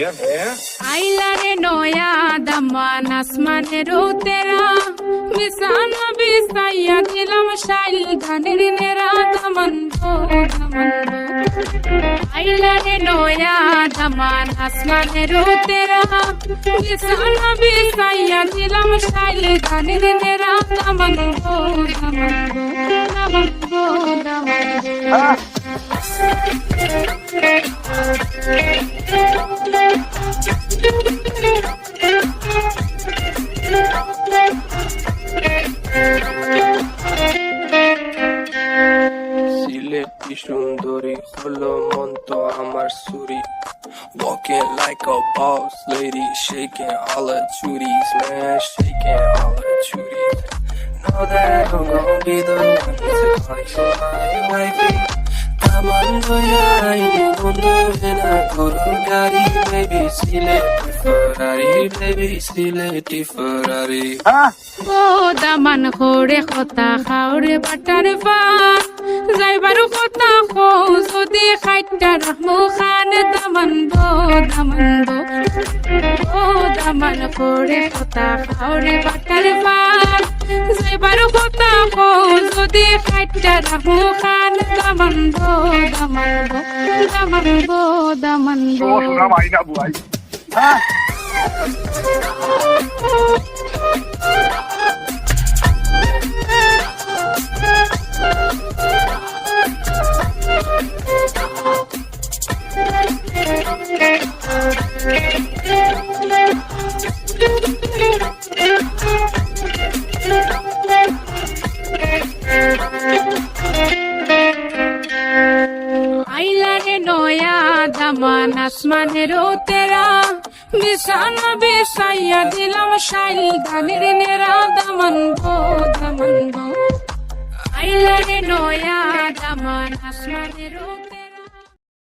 आइला रे नया दमान आसमाने रो तेरा बिसाना बिसाया दिलम शाइल धनिर नेरा दमन दो आइला रे नया दमान आसमाने रो तेरा बिसाना बिसाया दिलम शाइल धनिर नेरा दमन दो সিলেটি সুন্দরী হলো মন তো আমার সুরি walking like a boss lady shaking all her chuties man shaking all her chuties know that I'm gonna be the one to call you my wifey Tamando ya mundo en a Ferrari baby sileti Ferrari ও দামান খোরে কথা খাওরে butter পান যাইবারু কথা খো যদি খাইটা রাখমু খান দামান দো ও দামান খোরে কথা খাওরে butter পান যাইবারু কথা খো যদি খাইটা রাখমু খান দামান দো आइला रे नया दमान आसमाने रो तेरा बिसाना बिसाया दिलम शाइल धनिर नेरा दमन दो आइला रे नया दमान आसमाने रो तेरा